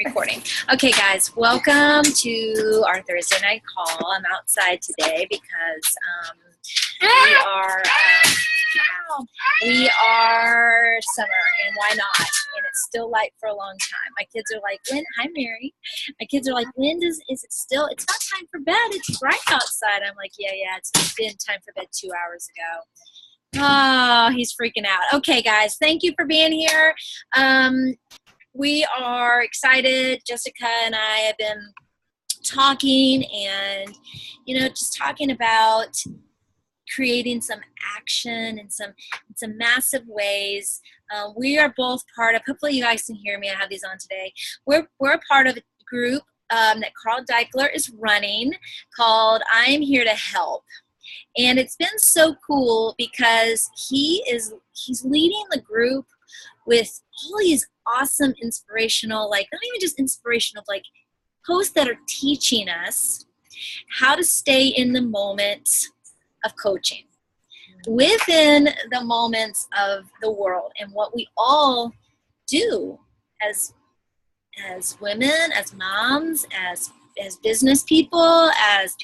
Recording. Okay, guys, welcome to our Thursday night call. I'm outside today because we are summer, and why not? And it's still light for a long time. My kids are like, hi Mary. My kids are like, is it still? It's not time for bed. It's bright outside. I'm like, yeah, it's been time for bed 2 hours ago. Oh, he's freaking out. Okay, guys, thank you for being here. We are excited. Jessica and I have been talking and, just talking about creating some action in some massive ways. We are both part of, hopefully you guys can hear me. I have these on today. We're a part of a group that Carl Deichler is running called I'm Here to Help. And it's been so cool because he's leading the group with all these awesome inspirational, like not even just inspirational, like posts that are teaching us how to stay in the moment of coaching within the moments of the world and what we all do as women, as moms, as business people, as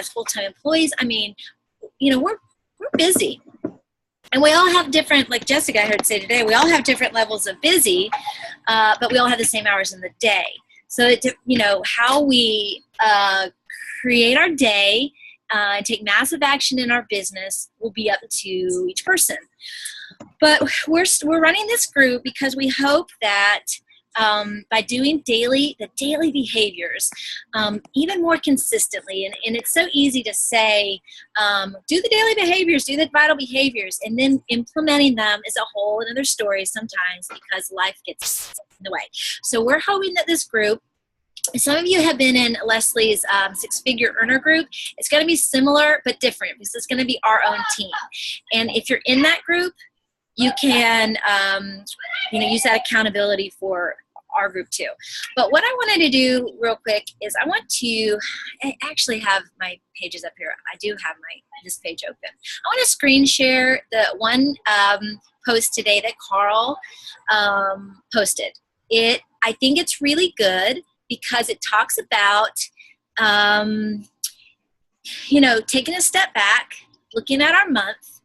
full-time employees. I mean, we're busy. And we all have different, like Jessica I heard say today, we all have different levels of busy, but we all have the same hours in the day. So, how we create our day and take massive action in our business will be up to each person. But we're running this group because we hope that by doing the daily behaviors, even more consistently, and it's so easy to say, do the daily behaviors, do the vital behaviors, and then implementing them is a whole another story sometimes because life gets in the way. So we're hoping that this group, some of you have been in Leslie's six-figure earner group. It's going to be similar but different because it's going to be our own team. And if you're in that group, you can use that accountability for our group too. But what I wanted to do real quick is I actually have my pages up here. I do have this page open. I want to screen share the one post today that Carl posted. I think it's really good because it talks about taking a step back, looking at our month,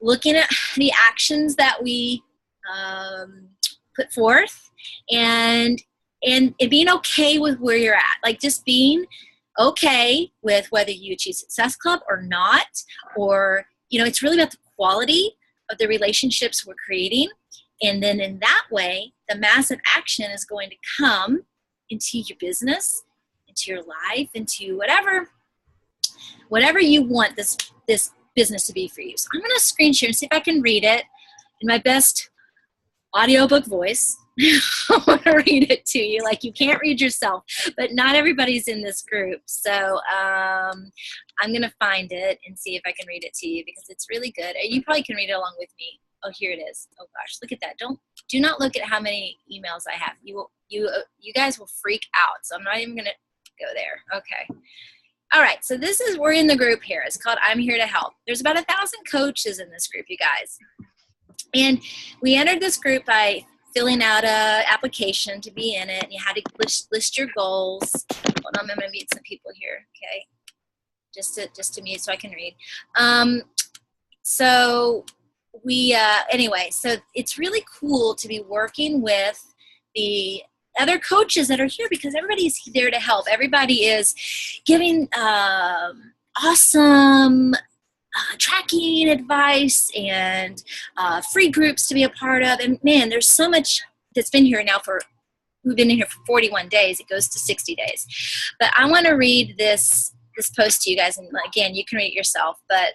looking at the actions that we put forth, and being okay with where you're at. Like just being okay with whether you achieve Success Club or not, or, it's really about the quality of the relationships we're creating. And then in that way, the massive action is going to come into your business, into your life, into whatever you want this business to be for you. So I'm going to screen share and see if I can read it in my best audiobook voice. I want to read it to you like you can't read yourself, but not everybody's in this group. So I'm going to find it and see if I can read it to you because it's really good. You probably can read it along with me. Oh, here it is. Oh gosh, look at that. Do not look at how many emails I have. You guys will freak out. So I'm not even going to go there. Okay. All right. So we're in the group here. It's called I'm Here to Help. There's about 1,000 coaches in this group, you guys. And we entered this group by filling out an application to be in it. And you had to list your goals. Hold on, I'm going to meet some people here. Okay. Just to mute so I can read. So it's really cool to be working with the other coaches that are here because everybody's there to help. Everybody is giving awesome tracking advice and free groups to be a part of. And man, there's so much that's been here now we've been in here for 41 days. It goes to 60 days. But I want to read this post to you guys. And again, you can read it yourself. But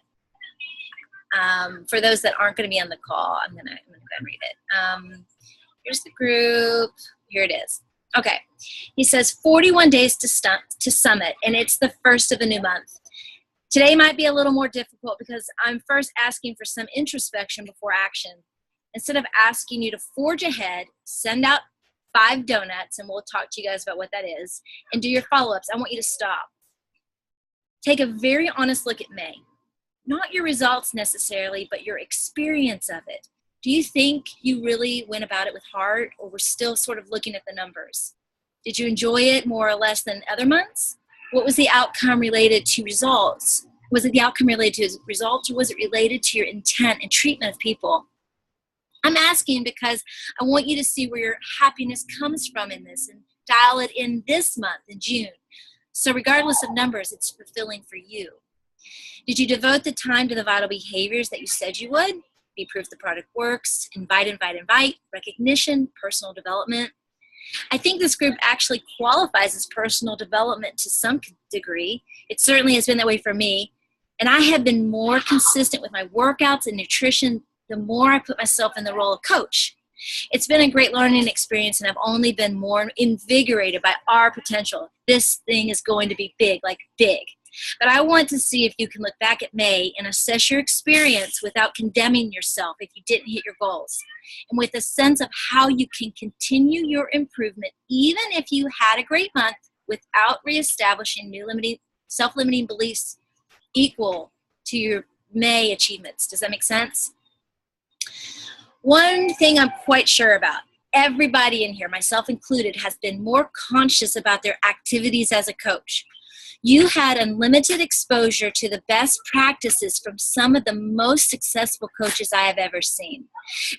for those that aren't going to be on the call, I'm going to go and read it. Here's the group. Here it is. Okay. He says 41 days to summit, and it's the first of the new month. Today might be a little more difficult because I'm first asking for some introspection before action. Instead of asking you to forge ahead, send out 5 donuts, and we'll talk to you guys about what that is, and do your follow-ups. I want you to stop. Take a very honest look at May. Not your results necessarily, but your experience of it. Do you think you really went about it with heart, or were still sort of looking at the numbers? Did you enjoy it more or less than other months? What was the outcome related to results? Was it the outcome related to results, or was it related to your intent and treatment of people? I'm asking because I want you to see where your happiness comes from in this and dial it in this month in June. So regardless of numbers, it's fulfilling for you. Did you devote the time to the vital behaviors that you said you would? Be proof the product works, invite, recognition, personal development. I think this group actually qualifies as personal development to some degree. It certainly has been that way for me. And I have been more consistent with my workouts and nutrition the more I put myself in the role of coach. It's been a great learning experience, and I've only been more invigorated by our potential. This thing is going to be big, like big. But I want to see if you can look back at May and assess your experience without condemning yourself if you didn't hit your goals, and with a sense of how you can continue your improvement even if you had a great month without reestablishing new self-limiting beliefs equal to your May achievements. Does that make sense? One thing I'm quite sure about, everybody in here, myself included, has been more conscious about their activities as a coach. You had unlimited exposure to the best practices from some of the most successful coaches I have ever seen.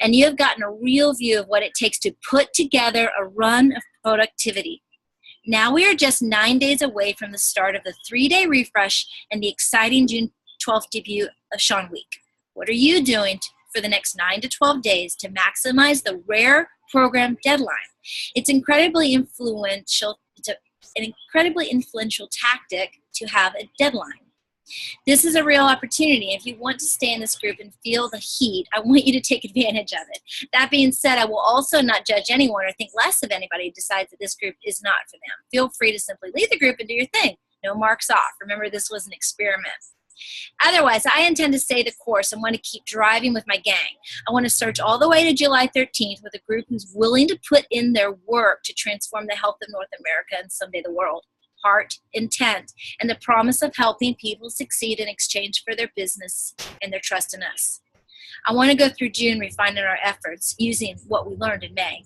And you have gotten a real view of what it takes to put together a run of productivity. Now we are just 9 days away from the start of the 3-day refresh and the exciting June 12th debut of Sean Week. What are you doing for the next 9 to 12 days to maximize the rare program deadline? It's an incredibly influential tactic to have a deadline. This is a real opportunity. If you want to stay in this group and feel the heat, I want you to take advantage of it. That being said, I will also not judge anyone or think less of anybody who decides that this group is not for them. Feel free to simply leave the group and do your thing. No marks off. Remember, this was an experiment. Otherwise, I intend to stay the course and want to keep driving with my gang. I want to search all the way to July 13th with a group who's willing to put in their work to transform the health of North America and someday the world. Heart, intent, and the promise of helping people succeed in exchange for their business and their trust in us. I want to go through June refining our efforts using what we learned in May.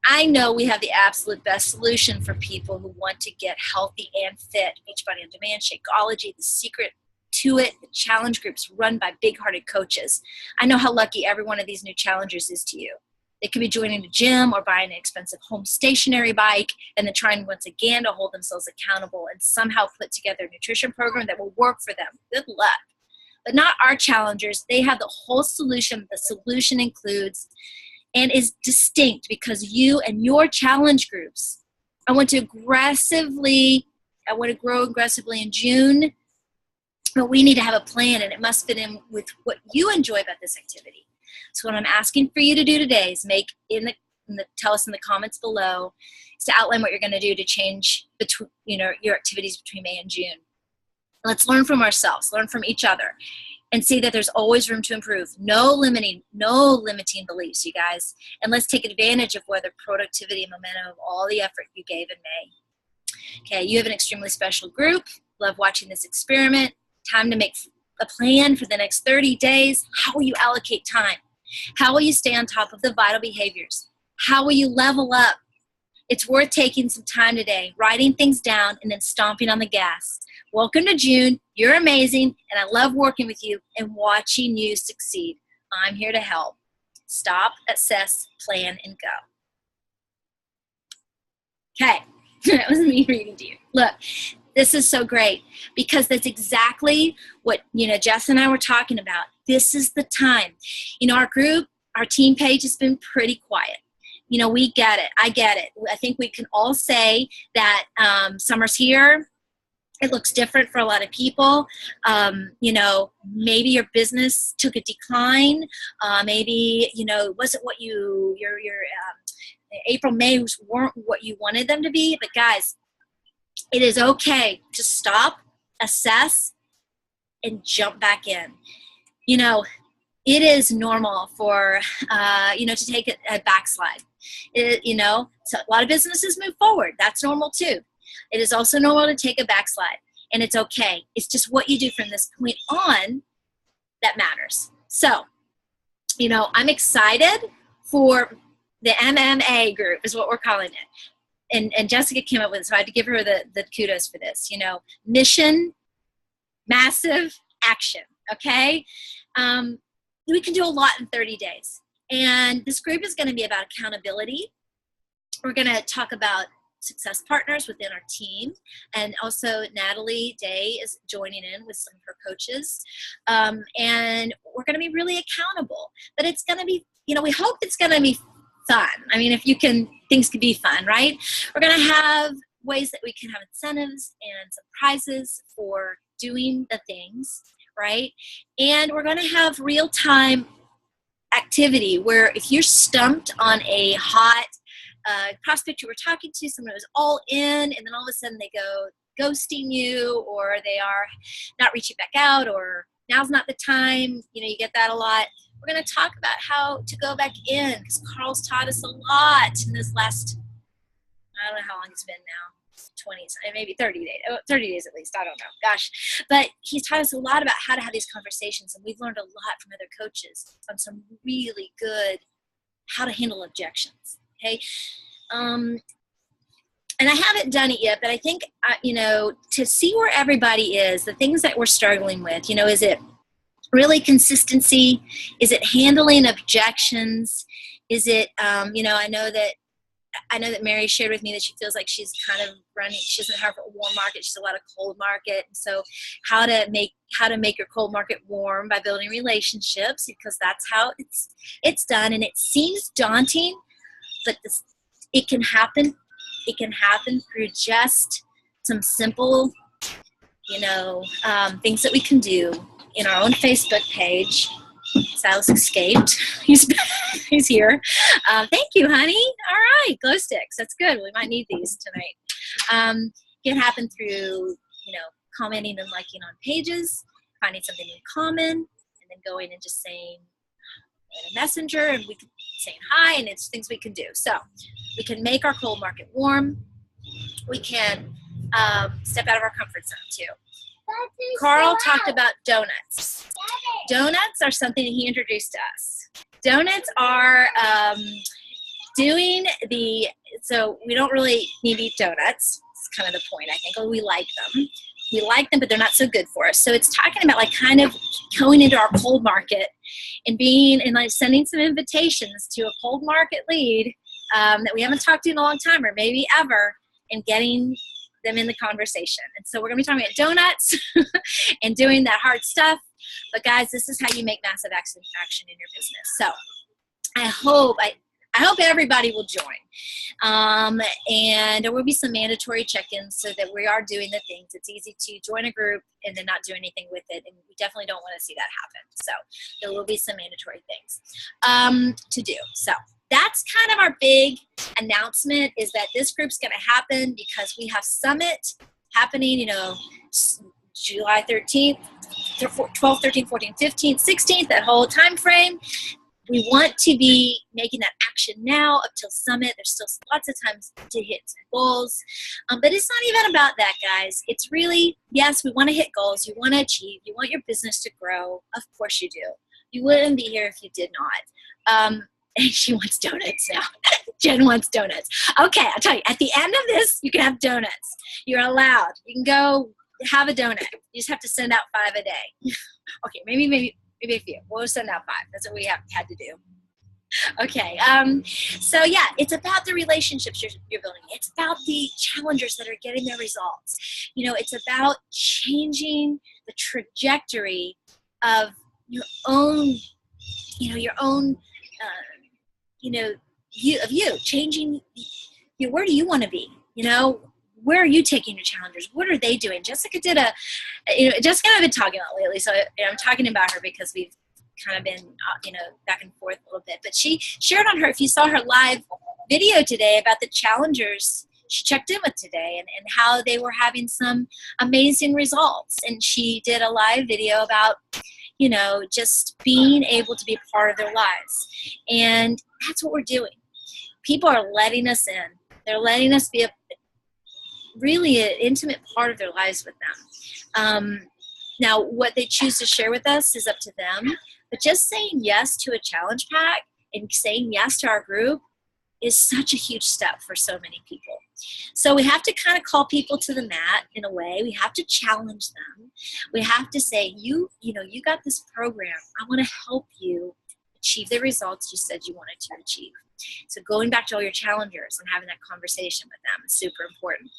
I know we have the absolute best solution for people who want to get healthy and fit. Beachbody On Demand, Shakeology, the secret to it, the challenge groups run by big-hearted coaches. I know how lucky every one of these new challengers is to you. They could be joining a gym or buying an expensive home stationary bike and then trying once again to hold themselves accountable and somehow put together a nutrition program that will work for them. Good luck. But not our challengers. They have the whole solution. The solution includes and is distinct because you and your challenge groups. I want to grow aggressively in June, but we need to have a plan, and it must fit in with what you enjoy about this activity. So what I'm asking for you to do today is tell us in the comments below, is to outline what you're going to do to change between, your activities between May and June. Let's learn from ourselves, learn from each other, and see that there's always room to improve. No limiting beliefs, you guys. And let's take advantage of the productivity and momentum of all the effort you gave in May. Okay, you have an extremely special group. Love watching this experiment. Time to make a plan for the next 30 days. How will you allocate time? How will you stay on top of the vital behaviors? How will you level up? It's worth taking some time today, writing things down, and then stomping on the gas. Welcome to June. You're amazing, and I love working with you and watching you succeed. I'm here to help. Stop, assess, plan, and go. Okay, that was me reading to you. Look, this is so great because that's exactly what, Jess and I were talking about. This is the time. Our group, our team page has been pretty quiet. We get it. I get it. I think we can all say that summer's here. It looks different for a lot of people. Maybe your business took a decline. Maybe, it wasn't what your April, May weren't what you wanted them to be. But guys, it is okay to stop, assess, and jump back in. It is normal for, to take a backslide. So a lot of businesses move forward. That's normal too. It is also normal to take a backslide, and it's okay. It's just what you do from this point on that matters. So I'm excited for the MMA group is what we're calling it. And Jessica came up with it, so I had to give her the kudos for this. Mission, massive action, okay? We can do a lot in 30 days. And this group is going to be about accountability. We're going to talk about success partners within our team. And also Natalie Day is joining in with some of her coaches. And we're going to be really accountable. But it's going to be, we hope it's going to be fun. I mean, things could be fun, right? We're going to have ways that we can have incentives and surprises for doing the things, right? And we're going to have real-time activity where if you're stumped on a hot prospect you were talking to, someone who's all in, and then all of a sudden they go ghosting you, or they are not reaching back out, or now's not the time, you get that a lot. We're going to talk about how to go back in, because Carl's taught us a lot in this last, I don't know how long it's been now, 20s, maybe 30 days at least, I don't know, gosh. But he's taught us a lot about how to have these conversations, and we've learned a lot from other coaches on some really good how to handle objections, okay? And I haven't done it yet, but I think, to see where everybody is, the things that we're struggling with, is it really consistency? Is it handling objections? Is it, I know that Mary shared with me that she feels like she's kind of running, she doesn't have a warm market, she's a lot of cold market. And so how to make your cold market warm by building relationships, because that's how it's done. And it seems daunting, but it can happen. It can happen through just some simple, things that we can do in our own Facebook page. Silas escaped. He's here. Thank you, honey. All right, glow sticks. That's good. We might need these tonight. It can happen through, commenting and liking on pages, finding something in common, and then going and just saying in a messenger, and we can saying hi, and it's things we can do. So we can make our cold market warm. We can step out of our comfort zone too. Carl talked about donuts. Donuts are something that he introduced to us. Donuts are so we don't really need to eat donuts. It's kind of the point, I think. Oh, we like them. We like them, but they're not so good for us. So it's talking about kind of going into our cold market and sending some invitations to a cold market lead that we haven't talked to in a long time, or maybe ever, and getting them in the conversation. And so we're going to be talking about donuts and doing that hard stuff. But guys, this is how you make massive action in your business. So I hope everybody will join. And there will be some mandatory check-ins so that we are doing the things. It's easy to join a group and then not do anything with it. And we definitely don't want to see that happen. So there will be some mandatory things to do. So that's kind of our big announcement, is that this group's going to happen because we have Summit happening, July 13th, 12th, 13th, 14th, 15th, 16th, that whole time frame. We want to be making that action now up till Summit. There's still lots of times to hit goals. But it's not even about that, guys. It's really, yes, we want to hit goals. You want to achieve. You want your business to grow. Of course you do. You wouldn't be here if you did not. And she wants donuts now. Jen wants donuts. Okay, I'll tell you, at the end of this, you can have donuts. You're allowed. You can go have a donut. You just have to send out 5 a day. Okay, maybe a few. We'll send out 5. That's what we had to do. Okay. So yeah, it's about the relationships you're building. It's about the challengers that are getting their results. It's about changing the trajectory of your own, changing, where do you want to be? Where are you taking your challengers? What are they doing? Jessica Jessica and I have been talking about lately, so I'm talking about her because we've kind of been, back and forth a little bit. But she shared on if you saw her live video today about the challengers she checked in with today and how they were having some amazing results. And she did a live video about, just being able to be a part of their lives. And that's what we're doing. People are letting us in. They're letting us be really an intimate part of their lives with them. Now, what they choose to share with us is up to them. But just saying yes to a challenge pack and saying yes to our group is such a huge step for so many people. So we have to kind of call people to the mat in a way. We have to challenge them. We have to say, you got this program. I want to help you achieve the results you said you wanted to achieve. So going back to all your challengers and having that conversation with them is super important.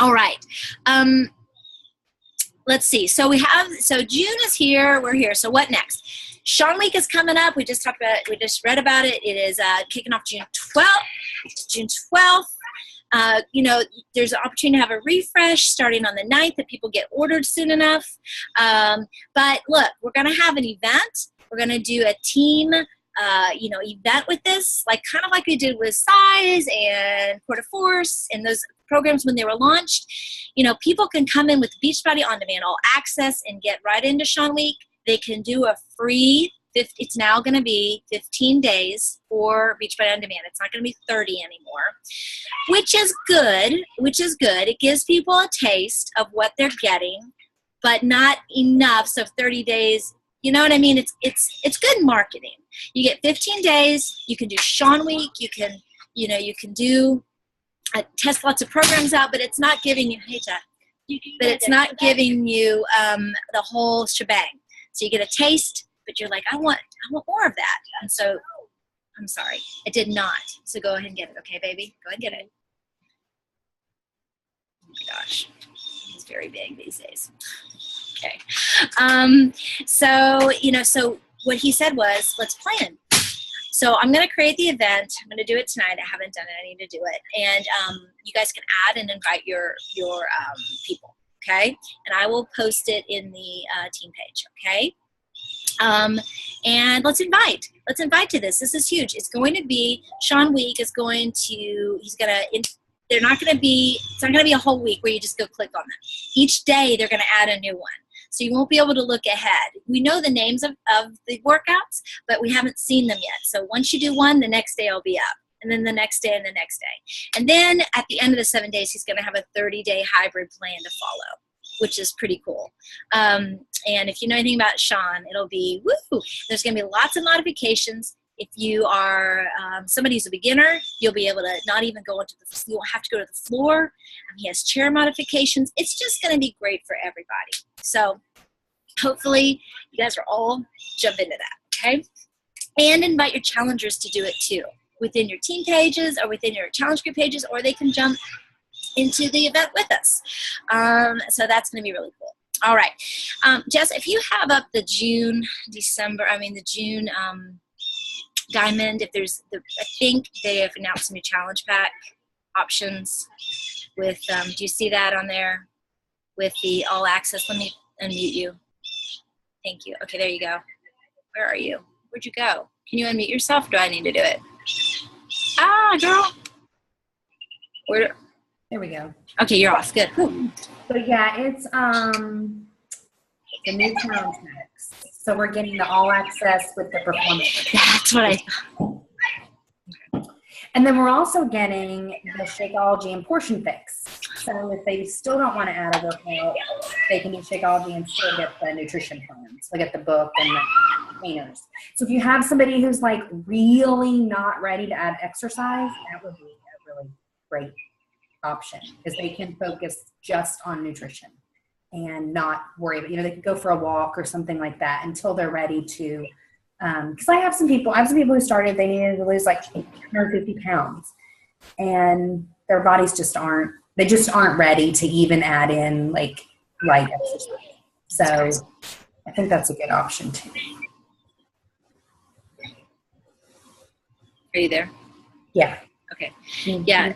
All right. Let's see. So June is here. We're here. So what next? Sean Week is coming up. We just read about it. It is kicking off June 12th. June 12th. There's an opportunity to have a refresh starting on the 9th if people get ordered soon enough. But look, we're going to have an event. We're going to do a team, event with this, kind of like we did with Size and Port of Force and those programs when they were launched. People can come in with Beachbody On Demand All Access and get right into Sean Week. They can do a free, it's now going to be 15 days for Beachbody On Demand. It's not going to be 30 anymore, which is good. It gives people a taste of what they're getting, but not enough. So 30 days, you know what I mean? It's good marketing. You get 15 days. You can do Sean Week. You can do test lots of programs out, but it's not giving you, but it's not giving you the whole shebang. So you get a taste, but you're like, I want more of that. And so, I'm sorry, it did not. So go ahead and get it, okay, baby? Go ahead and get it. Oh my gosh, he's very big these days. Okay. So what he said was, let's plan. So I'm going to create the event. I'm going to do it tonight. I haven't done it. I need to do it. And you guys can add and invite your people, okay? And I will post it in the team page, okay? And let's invite to this. This is huge. It's going to be, Sean Week is going to, it's not going to be a whole week where you just go click on them. Each day they're going to add a new one. So you won't be able to look ahead. We know the names of the workouts, but we haven't seen them yet. So once you do one, the next day I'll be up. And then the next day and the next day. And then at the end of the 7 days, he's going to have a 30-day hybrid plan to follow, which is pretty cool. And if you know anything about Sean, it'll be, woo! There's going to be lots of modifications. If you are somebody who's a beginner, you'll be able to not even go into you won't have to go to the floor. He has chair modifications. It's just going to be great for everybody. So hopefully you guys are all jump into that, okay? And invite your challengers to do it too, within your team pages or within your challenge group pages, or they can jump into the event with us. So that's going to be really cool. All right. Jess, if you have up the June Diamond, if there's I think they have announced some new challenge pack options with, do you see that on there with the all access? Let me unmute you. Thank you. Okay, there you go. Where are you? Where'd you go? Can you unmute yourself? Or do I need to do it? Girl. There we go. Okay, you're off. Good. So yeah, it's the new challenge packs. So we're getting the all access with the performance. That's what I thought. And then we're also getting the Shakeology and Portion Fix. So if they still don't want to add a workout, they can do Shakeology and still get the nutrition plans. They get the book and the containers. So if you have somebody who's like really not ready to add exercise, that would be a really great option because they can focus just on nutrition and not worry about, they could go for a walk or something like that until they're ready to, because I have some people who started, they needed to lose like 150 pounds and their bodies just aren't ready to even add in like light exercise. So I think that's a good option too. Are you there? Yeah. Okay. Yeah.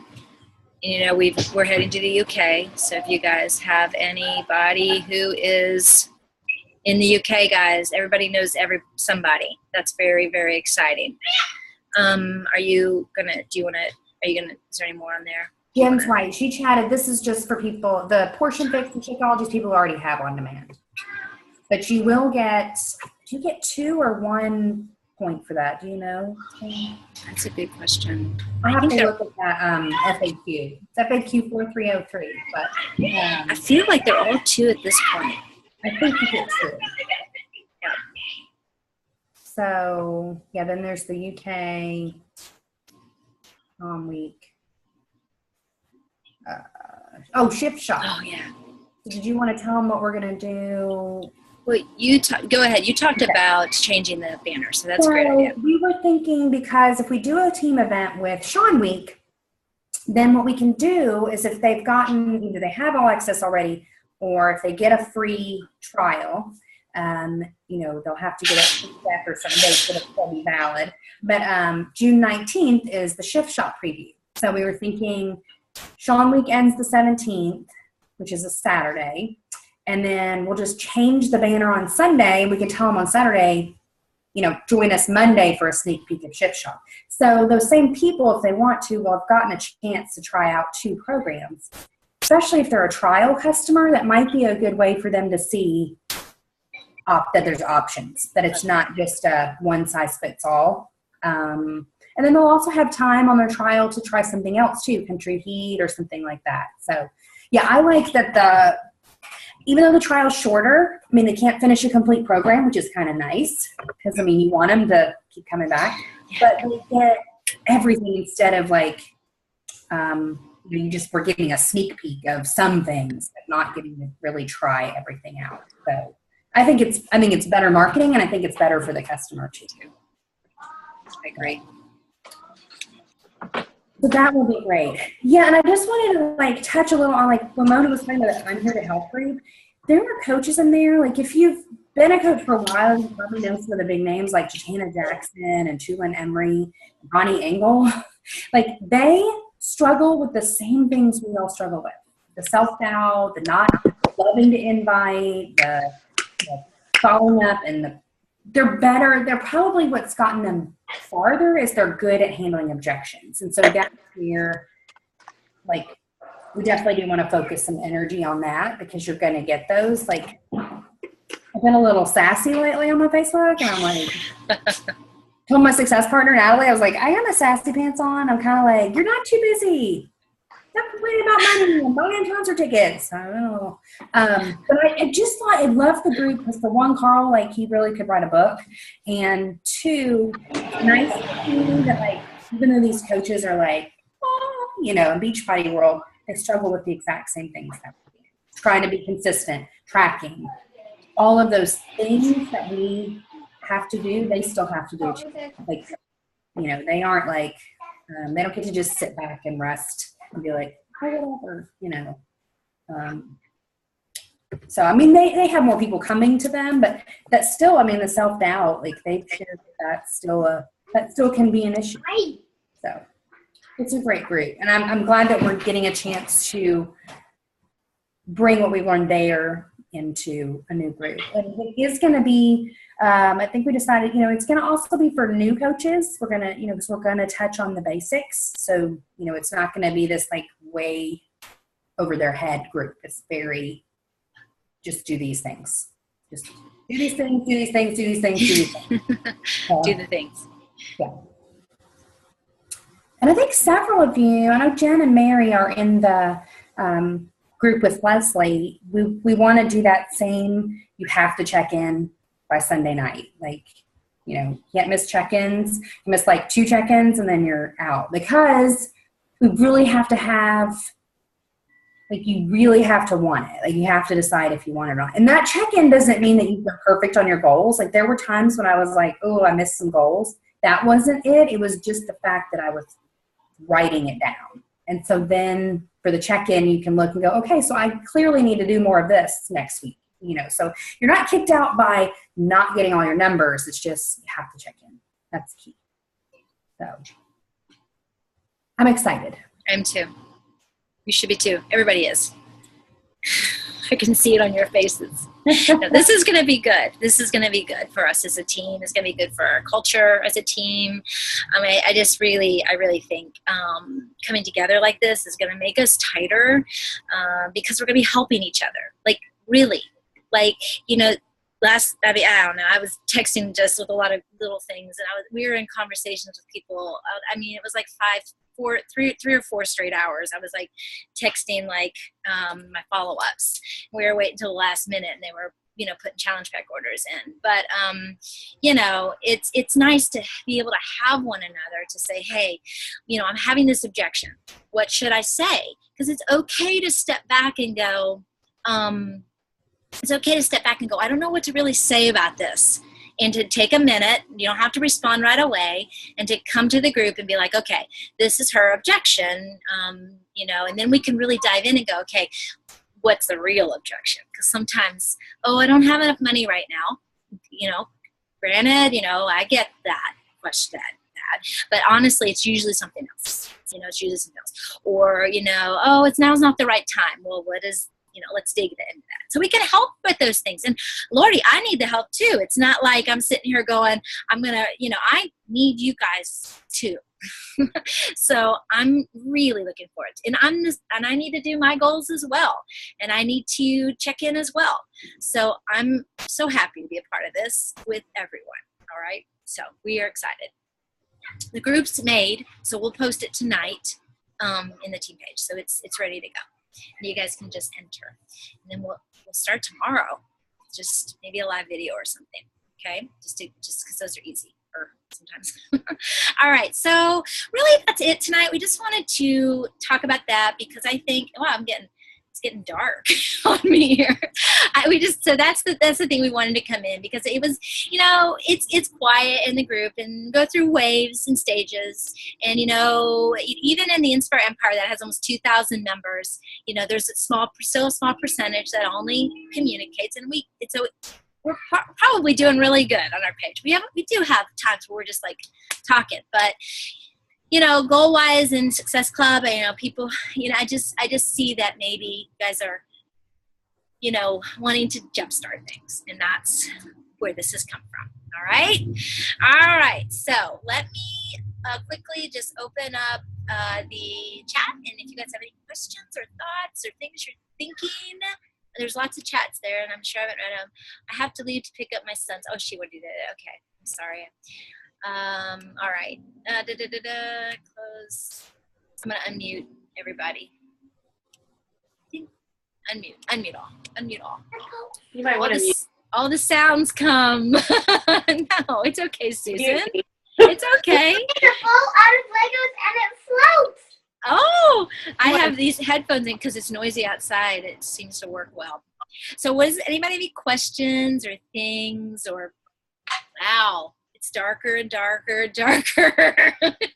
We're heading to the UK, so if you guys have anybody who is in the UK, guys, everybody knows somebody. That's very, very exciting. Is there any more on there? Jim's right. She chatted. This is just for people, the Portion Fix and Shakeology people who already have on demand. But you will get, do you get 2 or 1 point for that? Do you know? That's a good question. I have to look at that FAQ. It's FAQ 4303. But I feel like they're all 2 at this point. I think you get 2. Yeah. So, yeah, then there's the UK week. Shift shop. Oh, yeah. Did you want to tell them what we're going to do? Well, go ahead. You talked about changing the banner, so that's a great idea. We were thinking, because if we do a team event with Sean Week, then what we can do is, if they've gotten, either they have All Access already, or if they get a free trial, they'll have to get it after some dates, but it'll still be valid. But June 19th is the Shift Shop preview. So we were thinking Sean Week ends the 17th, which is a Saturday. And then we'll just change the banner on Sunday. We can tell them on Saturday, join us Monday for a sneak peek of Shift Shop. So those same people, if they want to, will have gotten a chance to try out 2 programs. Especially if they're a trial customer, that might be a good way for them to see that there's options, that it's not just a one-size-fits-all. And then they'll also have time on their trial to try something else too, Country Heat or something like that. So, yeah, I like that even though the trial's shorter, they can't finish a complete program, which is kind of nice because, you want them to keep coming back. But they get everything instead of we're getting a sneak peek of some things, but not getting to really try everything out. So I think it's better marketing, and I think it's better for the customer too. I agree. So that will be great. Yeah, and I just wanted to touch a little on when Mona was talking about I'm Here to Help group. There were coaches in there. If you've been a coach for a while, you probably know some of the big names like Jatana Jackson and Tulin Emery, Bonnie Engel. They struggle with the same things we all struggle with: the self-doubt, the not loving to invite, the following up, and they're better. They're probably what's gotten them farther is they're good at handling objections. And so that's where, we definitely do want to focus some energy on that, because you're going to get those. I've been a little sassy lately on my Facebook, and I'm told my success partner, Natalie, I was I got my sassy pants on. I'm kind of you're not too busy. Stop complaining about money and buying concert tickets. I don't know. But I just thought I loved the group because, for one, Carl, he really could write a book. And 2, nice to see that, even though these coaches are in Beachbody world, they struggle with the exact same things that we do. Trying to be consistent, tracking, all of those things that we have to do, they still have to do too. They aren't they don't get to just sit back and rest and be whatever, So, they have more people coming to them, but that's still, the self-doubt, they've shared that still can be an issue. So it's a great group. And I'm glad that we're getting a chance to bring what we learned there into a new group. And it is going to be, I think we decided, it's going to also be for new coaches. We're going to, because we're going to touch on the basics. So, it's not going to be this way over their head group. It's very, just do these things. Just do these things, do these things, do these things, do these things. Do the things. Yeah. And I think several of you, I know Jen and Mary are in the group with Leslie. We want to do that same, you have to check in by Sunday night. You can't miss check-ins. You miss 2 check-ins and then you're out. Because we really have to have, you really have to want it. You have to decide if you want it or not. And that check-in doesn't mean that you've been perfect on your goals. There were times when I was oh, I missed some goals. That wasn't it. It was just the fact that I was writing it down. And so then for the check-in, you can look and go, okay, so I clearly need to do more of this next week. So you're not kicked out by not getting all your numbers. It's just you have to check in. That's key. So I'm excited. I am too. You should be too. Everybody is. I can see it on your faces. No, this is going to be good. This is going to be good for us as a team. It's going to be good for our culture as a team. I really think coming together like this is going to make us tighter because we're going to be helping each other. Really. I don't know. I was texting just with a lot of little things, and we were in conversations with people. It was 3 or 4 straight hours. I was texting my follow-ups. We were waiting till the last minute, and they were putting challenge pack orders in. But, it's nice to be able to have one another to say, hey, I'm having this objection. What should I say? Because it's okay to step back and go, I don't know what to really say about this. And to take a minute, you don't have to respond right away, and to come to the group and be like, okay, this is her objection, and then we can really dive in and go, okay, what's the real objection? Because sometimes, I don't have enough money right now. Granted, I get that question, that, but honestly, it's usually something else. Or, now's not the right time. Well, what is, let's dig into that. So we can help with those things. And Lordy, I need the help too. It's not like I'm sitting here going, I need you guys too. So I'm really looking forward to it. And I need to do my goals as well. And I need to check in as well. So I'm so happy to be a part of this with everyone. All right. So we are excited. The group's made, so we'll post it tonight in the team page. So it's ready to go. And you guys can just enter. And then we'll start tomorrow. Just maybe a live video or something. Okay? Just because those are easy. Or sometimes. All right. So really that's it tonight. We just wanted to talk about that because I think, it's getting dark on me here. So that's the thing we wanted to come in because it was, it's quiet in the group and go through waves and stages. And, even in the Inspire Empire that has almost 2,000 members, there's still a small percentage that only communicates. And we're probably doing really good on our page. We do have times where we're just like talking, but goal-wise and Success Club, people, I just see that maybe you guys are, wanting to jumpstart things, and that's where this has come from. All right. So let me quickly just open up the chat, and if you guys have any questions or thoughts or things you're thinking, there's lots of chats there, and I'm sure I haven't read them. I have to leave to pick up my sons. Oh, she would do that. Okay, I'm sorry. All right. Close. I'm gonna unmute everybody. Unmute all. You might want to mute. All the sounds come. No, it's okay, Susan. It's okay. It's a boat out of Legos and it floats. Oh, I have these headphones in because it's noisy outside. It seems to work well. So anybody have any questions or things or, wow, it's darker and darker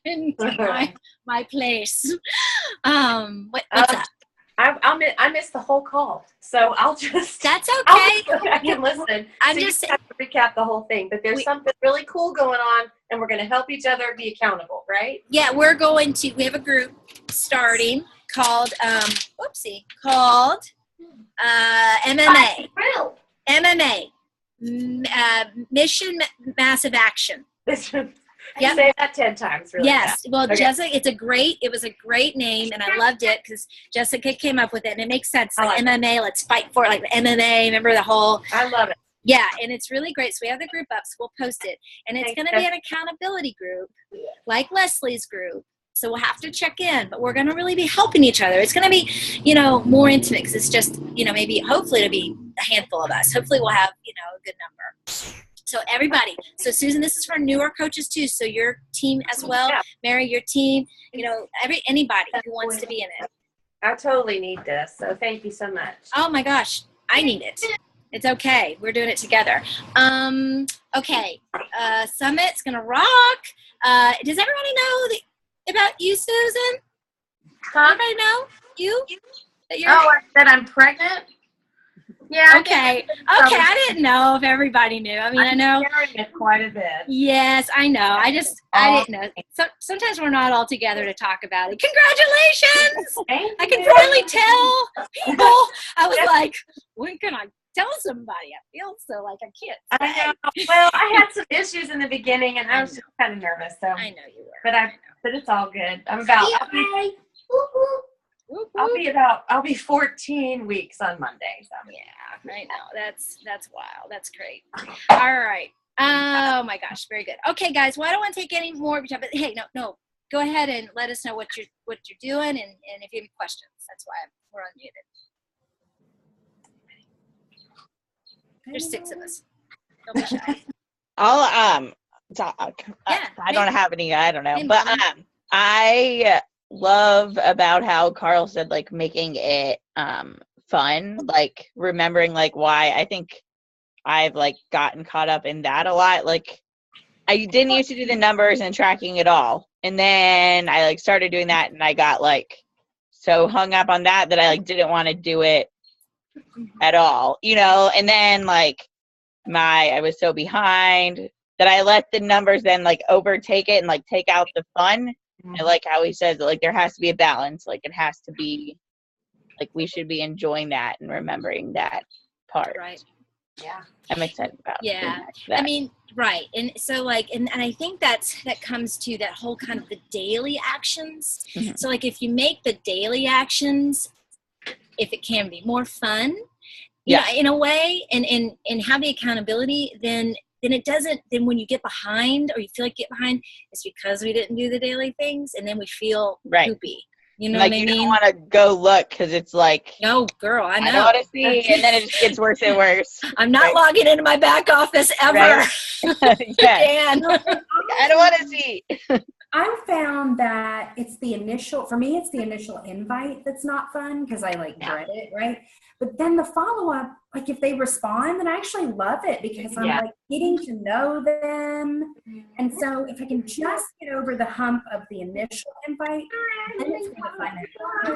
in my place. What's up? I missed the whole call, so I'll just. That's okay. I'll go back and listen. I'm so just you have to recap the whole thing, but there's something really cool going on, and we're going to help each other be accountable, right? Yeah, we have a group starting called MMA. Mission Massive Action. Yep. Say that 10 times, really. Yes. Fast. Well, okay. Jessica, it was a great name, and I loved it because Jessica came up with it, and it makes sense. Like MMA, let's fight for it, like MMA. Remember the whole? I love it. Yeah, and it's really great. So we have the group up, so we'll post it, and it's going to be an accountability group, like Leslie's group. So we'll have to check in, but we're going to really be helping each other. It's going to be, more intimate because it's just, maybe hopefully it'll be a handful of us. Hopefully we'll have, a good number. So everybody. So Susan, this is for newer coaches too. So your team as well, yeah. Mary, your team, anybody who wants to be in it. I totally need this. So thank you so much. Oh my gosh, I need it. It's okay. We're doing it together. Okay. Summit's gonna rock. Does everybody know about you, Susan? Huh? Everybody know you? That I'm pregnant? Yeah. Okay. I didn't know if everybody knew. I mean, I know. Sharing it quite a bit. Yes, I know. I didn't know. So, sometimes we're not all together to talk about it. Congratulations! I can finally tell people. I was like, when can I tell somebody? I feel so like I can't. I know. Well, I had some issues in the beginning, and I was just kind of nervous. So I know you were. But it's all good. I'll be 14 weeks on Monday. So. Yeah, I know. That's wild. That's great. All right. Oh my gosh, very good. Okay, guys. Well, I don't want to take any more of your time, but hey, no. Go ahead and let us know what you're doing, and if you have any questions. That's why we're unmuted. There's 6 of us. Don't be shy. I'll talk. Yeah, I don't have any. I don't know, Hey, but Mom. I love about how Carl said like making it fun, like remembering like why. I think I've like gotten caught up in that a lot. Like I didn't used to do the numbers and tracking it all, and then I like started doing that, and I got like so hung up on that I like didn't want to do it at all, you know. And then like I was so behind that I let the numbers then like overtake it and like take out the fun. I like how he says that like there has to be a balance. Like it has to be like we should be enjoying that and remembering that part. Right. Yeah. I'm excited about Yeah. that. I mean, right. And so like, and I think that comes to that whole kind of the daily actions. Mhm. So like if you make the daily actions, if it can be more fun, you know, in a way, and have the accountability, then it doesn't, then when you get behind or you feel like you get behind, it's because we didn't do the daily things and then we feel poopy. You know like what I you mean? don't want to go look because it's like no, girl, I know. I don't want to see, and then it just gets worse and worse. I'm not logging into my back office ever. Right? Yeah. Dan. I don't want to see. I found that it's the initial, for me, it's the initial invite that's not fun because I like dread it, right? But then the follow-up, like if they respond, then I actually love it because I'm like getting to know them. And so if I can just get over the hump of the initial invite, then it's going to find it.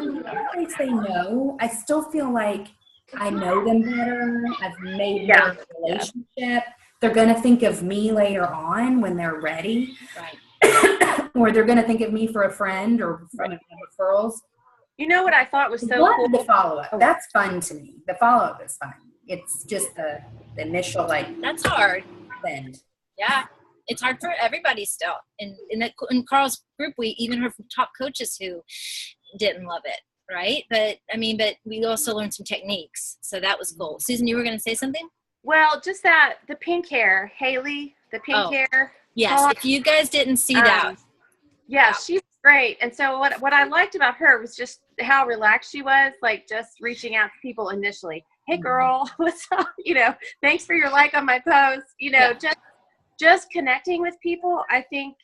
Even if they say no, I still feel like I know them better. I've made a relationship. They're going to think of me later on when they're ready. Right. Or they're going to think of me for a friend or from referrals. You know what I thought was so cool? The follow-up. That's fun to me. The follow-up is fun. It's just the initial, like. That's hard. Send. Yeah. It's hard for everybody still. In Carl's group, we even heard from top coaches who didn't love it, right? But we also learned some techniques. So that was cool. Susan, you were going to say something? Well, just that, the pink hair, Haley, the pink hair. Yes, if you guys didn't see that. Yeah, she's great. And so what I liked about her was just how relaxed she was, like just reaching out to people initially. Hey girl, what's up? You know, thanks for your like on my post. You know, just connecting with people. I think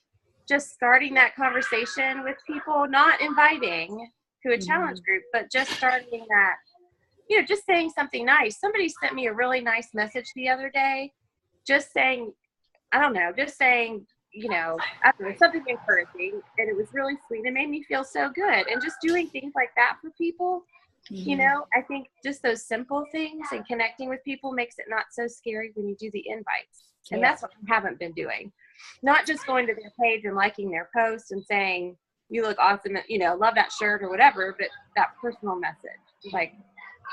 just starting that conversation with people, not inviting to a challenge group, but just starting that, you know, just saying something nice. Somebody sent me a really nice message the other day, just saying, you know, I don't know, something encouraging, and it was really sweet. It made me feel so good. And just doing things like that for people, you know, I think just those simple things and connecting with people makes it not so scary when you do the invites. And that's what I haven't been doing. Not just going to their page and liking their post and saying, you look awesome, you know, love that shirt or whatever, but that personal message. Like,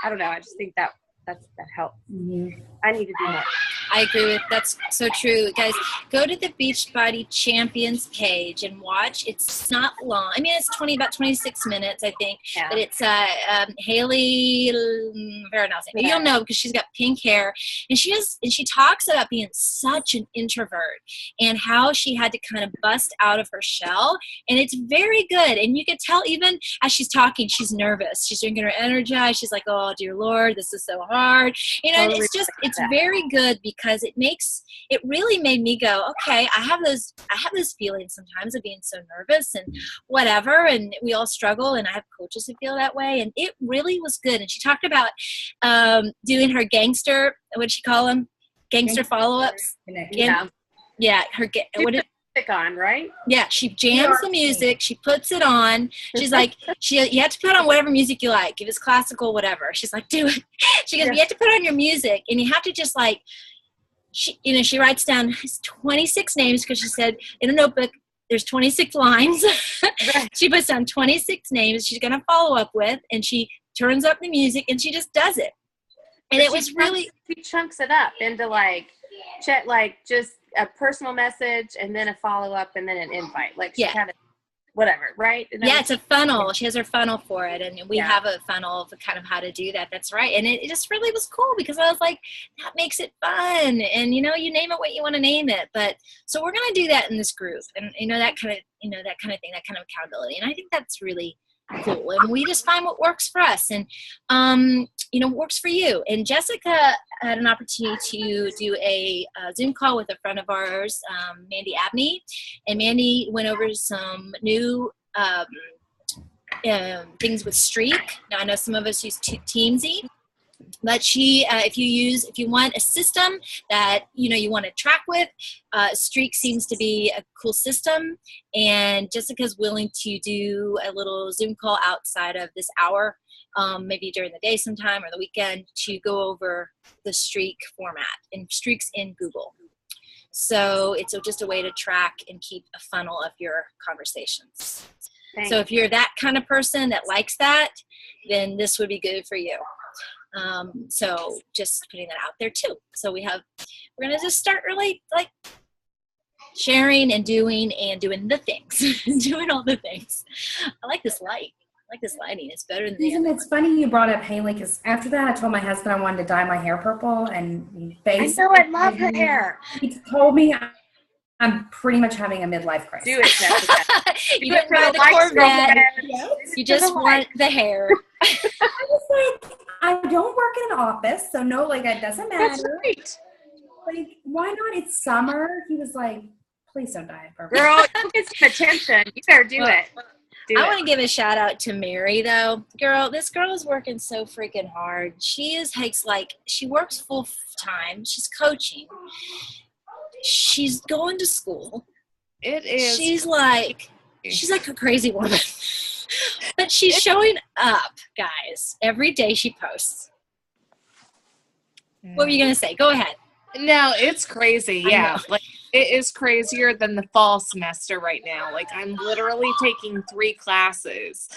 I don't know, I just think that helps. I need to do that. I agree with that's so true, guys. Go to the Beachbody Champions page and watch. It's not long. I mean, it's about 26 minutes, I think. Yeah. But it's Haley Veronese. You'll know because she's got pink hair, and she talks about being such an introvert and how she had to kind of bust out of her shell. And it's very good. And you could tell even as she's talking, she's nervous. She's drinking her Energize. She's like, "Oh dear Lord, this is so hard." You know, totally. It's very good because it really made me go, okay, I have those feelings sometimes of being so nervous and whatever, and we all struggle, and I have coaches who feel that way, and it really was good. And she talked about doing her gangster, what'd she call them? Gangster follow-ups. Yeah, what did on, right? Yeah, she jams the music, she puts it on. She's like, you have to put on whatever music you like. If it's classical, whatever. She's like, do it. She goes, you have to put on your music, and you have to just like, she writes down 26 names because she said in a notebook there's 26 lines. She puts down 26 names she's going to follow up with, and she turns up the music, and she just does it. And it was really, she chunks it up into like just a personal message, and then a follow up, and then an invite. Like she kind of whatever, right? It's a funnel. She has her funnel for it, and we have a funnel of kind of how to do that. That's right. And it just really was cool because I was like, that makes it fun. And you know, you name it what you want to name it. But so we're gonna do that in this group, and that kind of thing, that kind of accountability. And I think that's really cool, and we just find what works for us, and works for you. And Jessica had an opportunity to do a Zoom call with a friend of ours, Mandy Abney, and Mandy went over some new things with Streak. Now I know some of us use Teamsy, but if you want a system that you want to track with, Streak seems to be a cool system, and Jessica's willing to do a little Zoom call outside of this hour, maybe during the day sometime or the weekend, to go over the Streak format. And Streak's in Google, so it's just a way to track and keep a funnel of your conversations. Thanks. So if you're that kind of person that likes that, then this would be good for you. So just putting that out there too. So we're going to just start really like sharing and doing the things, doing all the things. I like this light. I like this lighting. It's better than the other. It's funny you brought up Haley, because after that I told my husband I wanted to dye my hair purple, and I know, I love her hair. He told me I'm pretty much having a midlife crisis. Do it, Jessica. You didn't buy the Corvette. You just want the hair. I was like, I don't work in an office, so no, like, it doesn't matter. That's right. Like, why not? It's summer. He was like, please don't dye it purple. Girl, you get some attention. You better do it. I want to give a shout out to Mary, though. This girl is working so freaking hard. She works full time. She's coaching. She's going to school. It is. She's like a crazy woman. But she's showing up, guys. Every day she posts. What were you going to say? Go ahead. No, it's crazy. Yeah. Like, it is crazier than the fall semester right now. Like, I'm literally taking 3 classes.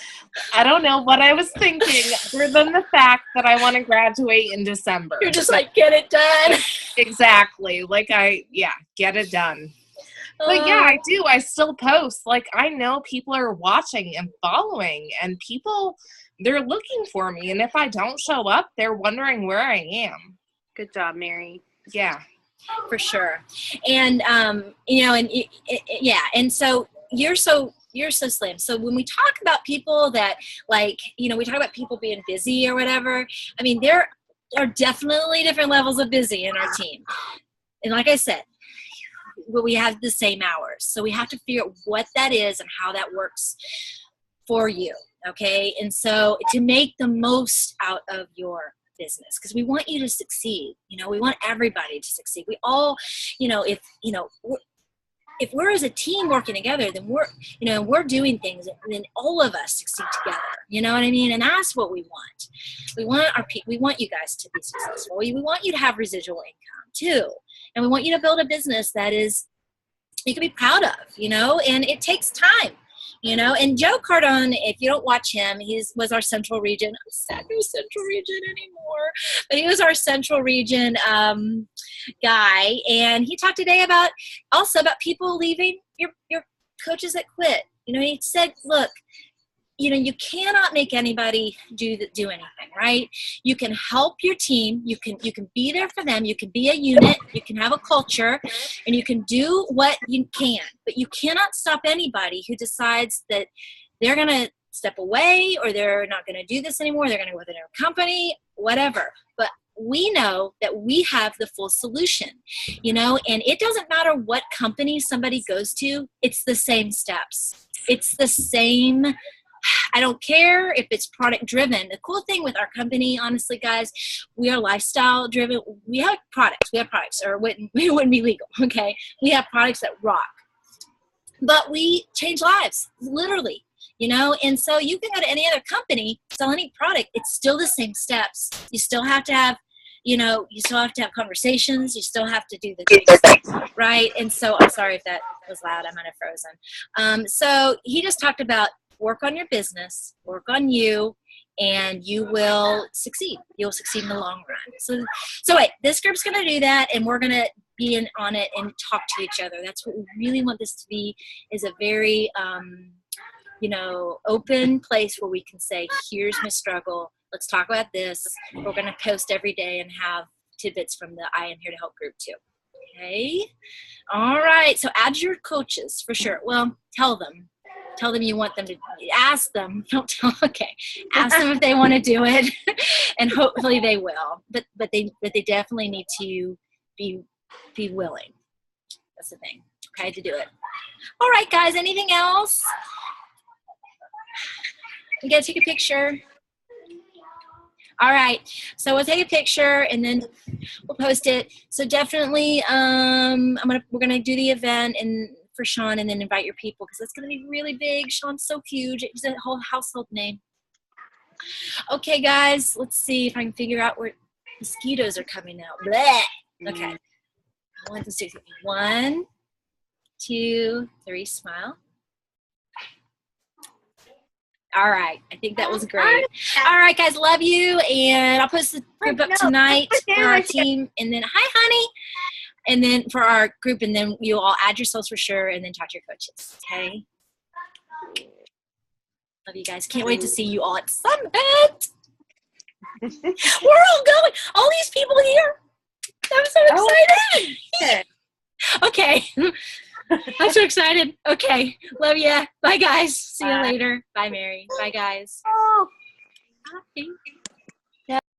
I don't know what I was thinking other than the fact that I want to graduate in December. You're just like, get it done. Exactly. Like, get it done. But yeah, I do. I still post. Like, I know people are watching and following, and people, they're looking for me. And if I don't show up, they're wondering where I am. Good job, Mary. Yeah. For sure. And, and so you're so slim. So when we talk about people that, like, we talk about people being busy or whatever, I mean, there are definitely different levels of busy in our team. And like I said, we have the same hours. So we have to figure out what that is and how that works for you. Okay. And so to make the most out of your business, because we want you to succeed. We want everybody to succeed. We all, if we're as a team working together, then we're doing things, and then all of us succeed together. You know what I mean? And that's what we want. We want you guys to be successful. We want you to have residual income too. And we want you to build a business that is, you can be proud of, and it takes time. And Joe Cardone, if you don't watch him, was our Central Region. I'm sad no Central Region anymore, but he was our Central Region guy, and he talked today about people leaving, your coaches that quit. He said, look, you cannot make anybody do anything, right? You can help your team. You can be there for them. You can be a unit. You can have a culture, and you can do what you can. But you cannot stop anybody who decides that they're going to step away, or they're not going to do this anymore. They're going to go with another company, whatever. But we know that we have the full solution, and it doesn't matter what company somebody goes to. It's the same steps. It's the same. I don't care if it's product driven. The cool thing with our company, honestly, guys, we are lifestyle driven. We have products, or it wouldn't be legal. Okay. We have products that rock, but we change lives, literally, and so you can go to any other company, sell any product. It's still the same steps. You still have to have, conversations. You still have to do the things, right? And so I'm sorry if that was loud. I might have frozen. So he just talked about work on your business, work on you, and you will succeed. You'll succeed in the long run. So wait, this group's going to do that, and we're going to be on it and talk to each other. That's what we really want this to be, is a very, open place where we can say, here's my struggle. Let's talk about this. We're going to post every day and have tidbits from the I Am Here to Help group too. Okay. All right. So add your coaches for sure. Well, tell them. tell them you want them to ask them. Don't tell. Okay, ask them if they want to do it, and hopefully they will. But they definitely need to be willing. That's the thing. Okay, to do it. All right, guys. Anything else? We gotta take a picture. All right, so we'll take a picture and then we'll post it. So definitely, we're gonna do the event and for Sean, and then invite your people because it's gonna be really big. Sean's so huge; it's a whole household name. Okay, guys, let's see if I can figure out where mosquitoes are coming out. Blech. Okay, 1, 2, 3, smile. All right. I think that was great. All right, guys. Love you. And I'll post the group up tonight for our team. And then, hi, honey. And then for our group. And then you all add yourselves for sure. And then talk to your coaches. Okay? Love you guys. Can't wait to see you all at Summit. We're all going. All these people here. I'm so excited. Okay. I'm so excited. Okay. Love ya. Bye, guys. See you later. Bye, Mary. Bye, guys. Bye.